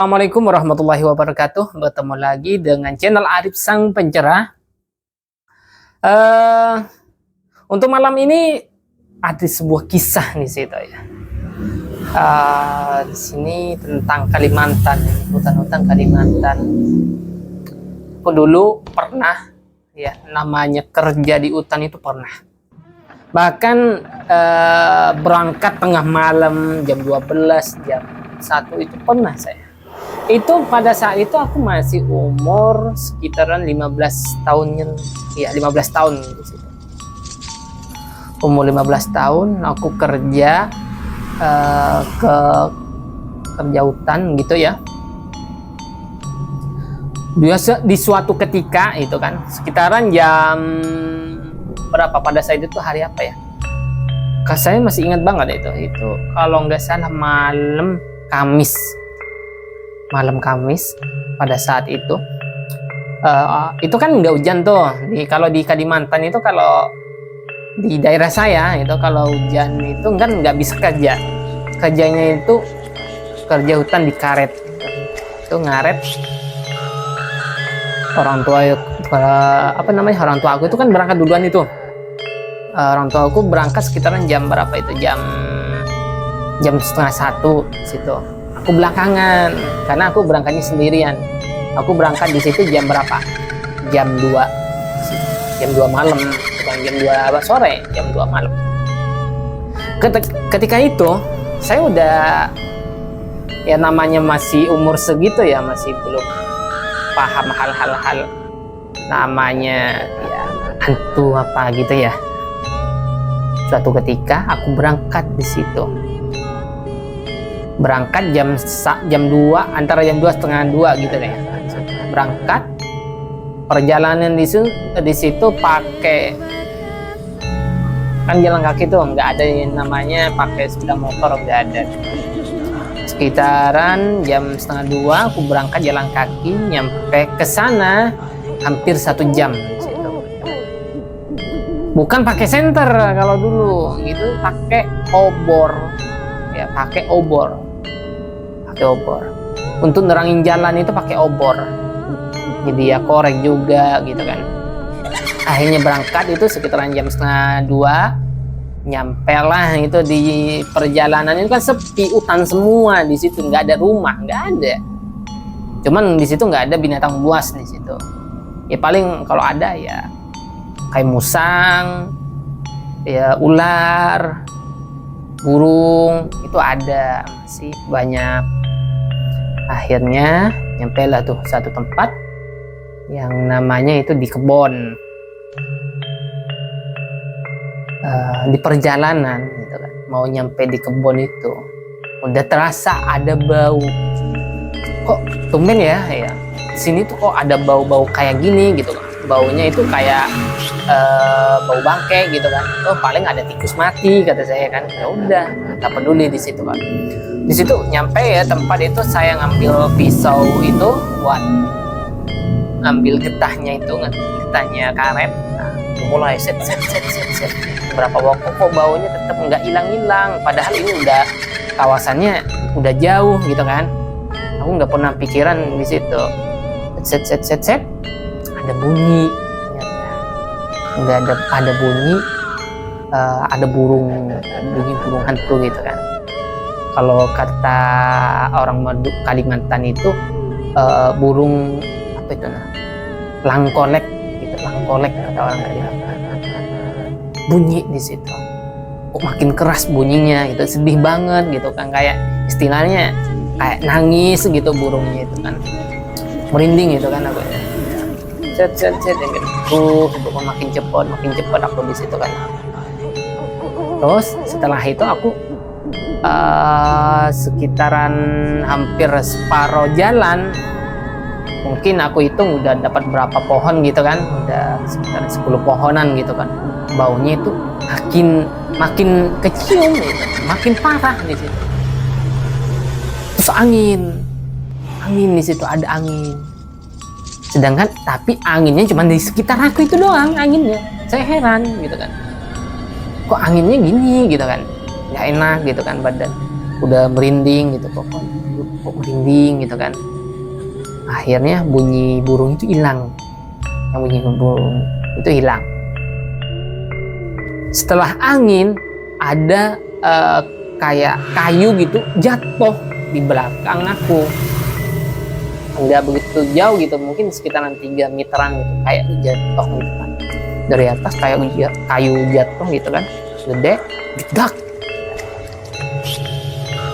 Assalamualaikum warahmatullahi wabarakatuh. Bertemu lagi dengan channel Arif Sang Pencerah. Untuk malam ini ada sebuah kisah di situ ya. Di sini tentang Kalimantan, hutan-hutan Kalimantan. Aku dulu pernah ya, namanya kerja di hutan itu pernah. Bahkan berangkat tengah malam jam 12, jam 1 itu pernah saya. Itu pada saat itu aku masih umur sekitaran 15 tahun ya, 15 tahun di situ. Umur 15 tahun aku kerja kerja hutan gitu ya. Biasa di suatu ketika itu kan sekitaran jam berapa pada saat itu, hari apa ya? Saya masih ingat banget itu kalau nggak salah malam Kamis pada saat itu kan nggak hujan tuh. Kalau di Kalimantan itu, kalau di daerah saya itu kalau hujan itu kan nggak bisa kerjanya itu kerja hutan di karet itu ngaret. Orang tua orang tua aku itu kan berangkat duluan itu. Orang tua aku berangkat sekitaran jam berapa itu, jam setengah 1 situ. Aku belakangan karena aku berangkatnya sendirian. Aku berangkat di situ jam berapa? Jam 2 malam, bukan jam 2 sore, jam 2 malam. Ketika itu saya udah, ya namanya masih umur segitu ya, masih belum paham hal-hal namanya ya hantu apa gitu ya. Suatu ketika aku berangkat di situ. Berangkat jam 2, antara jam 2 setengah 2 gitu deh. Berangkat, perjalanan di situ pakai, kan jalan kaki tuh nggak ada yang namanya pakai sepeda motor, nggak ada. Sekitaran jam setengah 2 aku berangkat jalan kaki, nyampe ke sana hampir 1 jam di situ. Bukan pakai senter kalau dulu gitu, pakai obor ya, pakai obor untuk nerangin jalan itu pakai obor. Jadi ya korek juga gitu kan. Akhirnya berangkat itu sekitaran jam setengah 2, nyampe lah itu di perjalanan itu kan sepi, hutan semua di situ, nggak ada rumah, nggak ada. Cuman di situ nggak ada binatang buas di situ. Ya paling kalau ada ya kayak musang, ya ular, burung itu ada, masih banyak. Akhirnya nyampe lah tuh satu tempat yang namanya itu di kebon. Di perjalanan gitu kan, mau nyampe di kebon itu udah terasa ada bau. Kok tumben ya sini tuh kok ada bau-bau kayak gini gitu kan. Baunya itu kayak bau bangke gitu kan. Oh paling ada tikus mati kata saya kan. Ya udah, tak peduli di situ kan. Di situ nyampe ya tempat itu, saya ngambil pisau itu buat ngambil getahnya karet. Nah, mulai set. Berapa waktu kok baunya tetap nggak hilang. Padahal ini udah kawasannya udah jauh gitu kan. Aku nggak pernah pikiran di situ. Set. Ada bunyi. Ternyata ada bunyi. Ada burung hantu gitu kan. Kalau kata orang Kalimantan itu burung apa itu langkolek kata orang Kalimantan. Bunyi di situ. Kok makin keras bunyinya gitu, sedih banget gitu kan, kayak istilahnya kayak nangis gitu burungnya itu kan. Merinding gitu kan aku. Set gitu, makin cepat aku di situ kan. Terus setelah itu aku sekitaran hampir separuh jalan, mungkin aku hitung udah dapat berapa pohon gitu kan, udah sekitar 10 pohonan gitu kan. Baunya itu makin kecium gitu, makin parah di situ. Terus angin di situ, ada angin. Sedangkan tapi anginnya cuma di sekitar aku itu doang anginnya. Saya heran gitu kan, kok anginnya gini gitu kan, nggak enak gitu kan badan. udah merinding gitu, kok merinding gitu kan. Akhirnya bunyi burung itu hilang, yang bunyi burung itu hilang. Setelah angin ada kayak kayu gitu jatuh di belakang aku, nggak begitu jauh gitu, mungkin sekitaran 3 meteran gitu, kayak jatuh gitu kan dari atas, kayak kayu jatuh gitu kan, gede, gedak.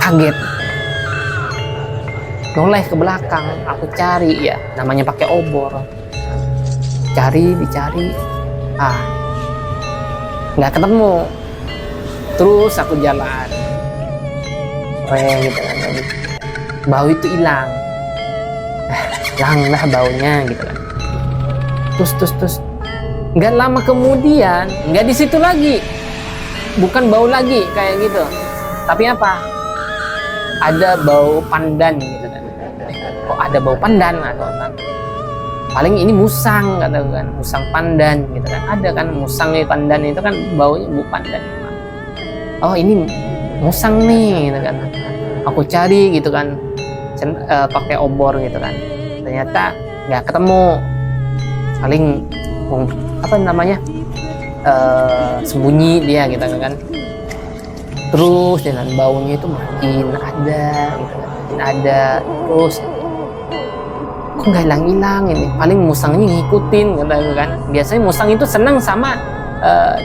Kaget, noleh ke belakang, aku cari ya, namanya pakai obor, dicari, nggak ketemu. Terus aku jalan, gitu kan, bau itu hilang, lah baunya gitu kan. Terus nggak lama kemudian, nggak di situ lagi, bukan bau lagi kayak gitu, tapi apa? Ada bau pandan gitu kan. Kok ada bau pandan atau kan? Paling ini musang kata kan, musang pandan gitu kan. Ada kan musang pandan itu kan baunya bau pandan. Oh ini musang nih gitu kan. Aku cari gitu kan, pakai obor gitu kan. Ternyata nggak ketemu. Paling apa namanya, sembunyi dia gitu kan. Terus dengan baunya itu makin ada gitu kan, makin ada. Terus kok nggak hilang ini, paling musangnya ngikutin gitu kan. Biasanya musang itu senang sama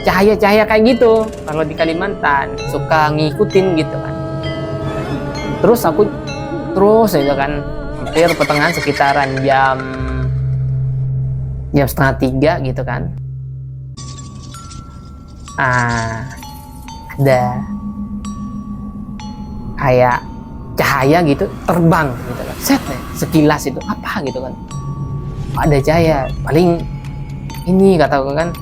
cahaya-cahaya kayak gitu, kalau di Kalimantan suka ngikutin gitu kan. Terus aku gitu kan, hampir pertengahan sekitaran jam 2:30 gitu kan, ada kayak cahaya gitu terbang gitu kan, set deh, sekilas itu apa gitu kan, ada cahaya, paling ini kataku kan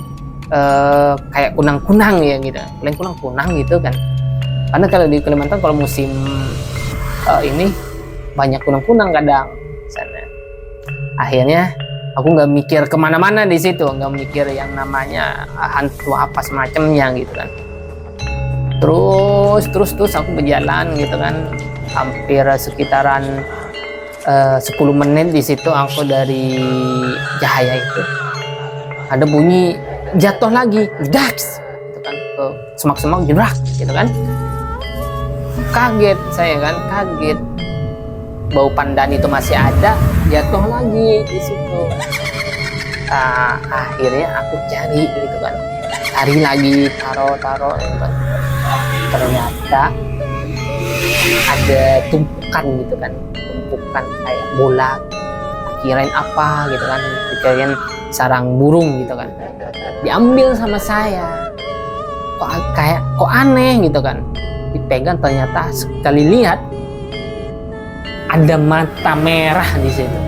kayak kunang-kunang ya gitu, paling kunang-kunang gitu kan, karena kalau di Kalimantan kalau musim ini banyak kunang-kunang kadang sana. Akhirnya aku nggak mikir kemana-mana di situ, nggak mikir yang namanya hantu apa semacamnya gitu kan. Terus aku berjalan gitu kan, hampir sekitaran 10 menit di situ aku dari cahaya itu. Ada bunyi jatuh lagi, daks gitu kan, ke semak-semak, jerak gitu kan. Kaget saya kan, kaget. Bau pandan itu masih ada, jatuh lagi di situ. Akhirnya aku cari gitu kan, cari lagi, taruh gitu kan. Ternyata ada tumpukan gitu kan, tumpukan kayak bola, kirain apa gitu kan, kirain sarang burung gitu kan, diambil sama saya. Kok aneh gitu kan, dipegang, ternyata sekali lihat ada mata merah di situ.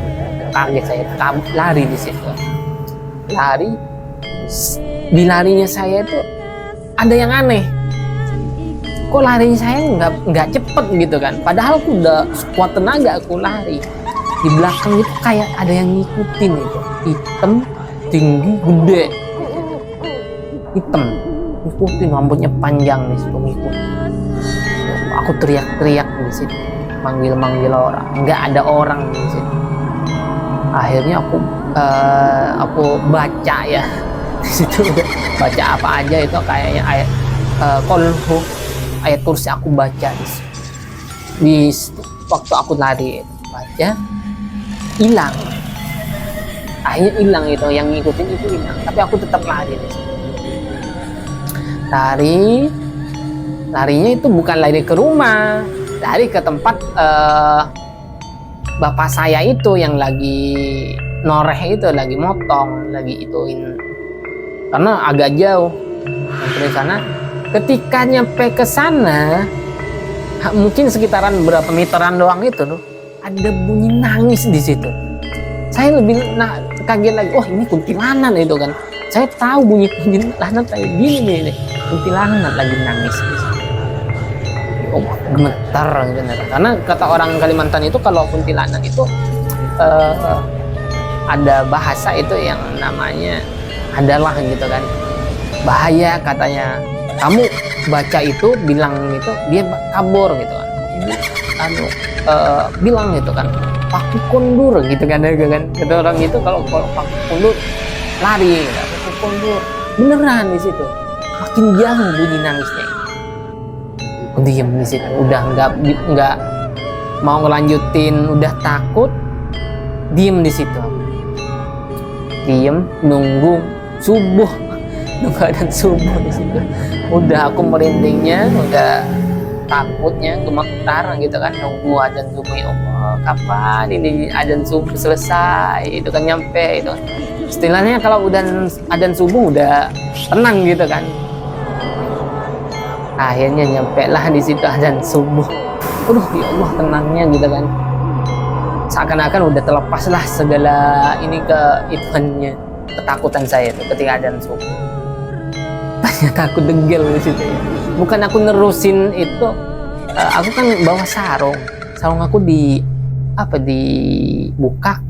Kaget saya, lari di situ, lari. Di larinya saya itu ada yang aneh, kok larinya saya nggak cepet gitu kan, padahal aku udah sekuat tenaga aku lari. Di belakang itu kayak ada yang ngikutin itu, hitam, tinggi, gede, hitam, ngikutin, rambutnya panjang di situ, ngikutin. Aku teriak-teriak di situ, manggil orang, nggak ada orang di situ. Akhirnya aku baca ya di situ, baca apa aja itu, kayaknya ayat Qulhu, ayat kursi aku baca di waktu aku lari, baca, hilang. Akhirnya hilang itu, yang ngikutin itu hilang, tapi aku tetap lari di situ. Larinya itu bukan lari ke rumah, lari ke tempat bapak saya itu yang lagi noreh itu, lagi motong, lagi ituin, karena agak jauh dari sana. Ketika nyampe ke sana, mungkin sekitaran berapa meteran doang itu tuh, ada bunyi nangis di situ. Saya lebih kaget lagi, oh ini kuntilanak itu kan. Saya tahu bunyi kuntilanak kayak gini nih, kuntilanak lagi nangis di situ. Oh, gemetar gitu. Karena kata orang Kalimantan itu kalau kuntilanak itu ada bahasa itu yang namanya adalah gitu kan, bahaya katanya. Kamu baca itu, bilang itu, dia kabur gitu kan. bilang gitu kan, paku kondur gitu kan, kata orang itu kalau paku kondur lari, paku kondur beneran di situ. Makin jauh bunyi nangisnya. Aku diem di situ, udah nggak mau ngelanjutin, udah takut, diem di situ. Diem nunggu subuh, nunggu adzan subuh di situ. Udah aku merindingnya, udah takutnya gemetar gitu kan, nunggu adzan subuh. Ya Allah, kapan ini adzan subuh selesai? Itu kan nyampe itu. Istilahnya kalau udah adzan subuh udah tenang gitu kan. Akhirnya nyampe lah di situ adzan subuh. Aduh, ya Allah, tenangnya gitu kan. Seakan-akan udah terlepas lah segala ini keibuannya, ketakutan saya itu ketika adzan subuh. Ternyata aku degel di situ ya. Bukan aku nerusin itu, aku kan bawa sarung aku dibuka,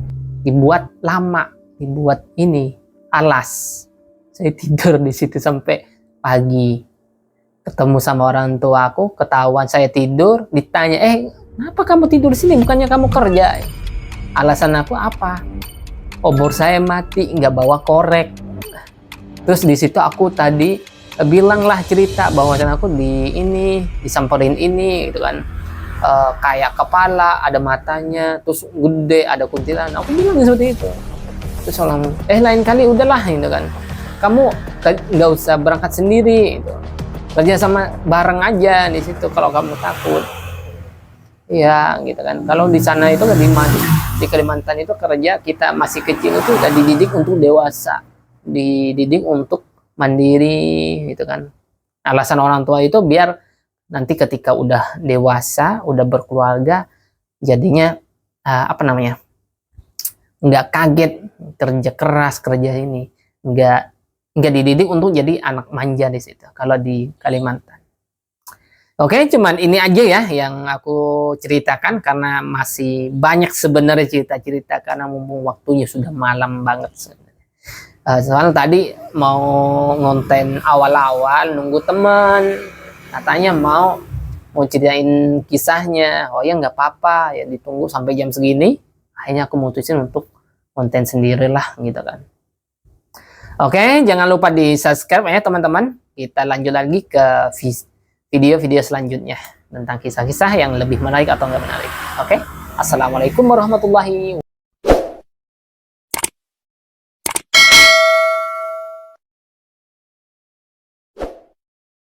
dibuat lama, dibuat ini alas. Saya tidur di situ sampai pagi. Ketemu sama orang tua aku, ketahuan saya tidur, ditanya, kenapa kamu tidur di sini? Bukannya kamu kerja? Alasan aku apa? Obor saya mati, nggak bawa korek. Terus di situ aku tadi bilanglah cerita bahwa aku disamperin ini, gitu kan. Kayak kepala, ada matanya, terus gede, ada kuntilanak. Aku bilang seperti itu. Terus orang, lain kali udahlah, gitu kan. Kamu nggak usah berangkat sendiri, gitu. Kerja sama bareng aja di situ kalau kamu takut. Iya, gitu kan. Kalau di sana itu di Kalimantan itu kerja, kita masih kecil itu udah dididik untuk dewasa, dididik untuk mandiri, gitu kan. Alasan orang tua itu biar nanti ketika udah dewasa, udah berkeluarga, jadinya nggak kaget kerja keras, kerja ini, nggak dididik untuk jadi anak manja di situ kalau di Kalimantan. Oke, cuman ini aja ya yang aku ceritakan karena masih banyak sebenarnya cerita-cerita karena mumpung waktunya sudah malam banget sebenarnya. Soalnya tadi mau ngonten awal-awal nunggu teman, katanya mau ceritain kisahnya. Oh ya, nggak apa-apa ya, ditunggu sampai jam segini. Akhirnya aku mutusin untuk konten sendirilah gitu kan. Oke, jangan lupa di subscribe ya teman-teman. Kita lanjut lagi ke video-video selanjutnya tentang kisah-kisah yang lebih menarik atau nggak menarik. Oke, assalamualaikum warahmatullahi wabarakatuh.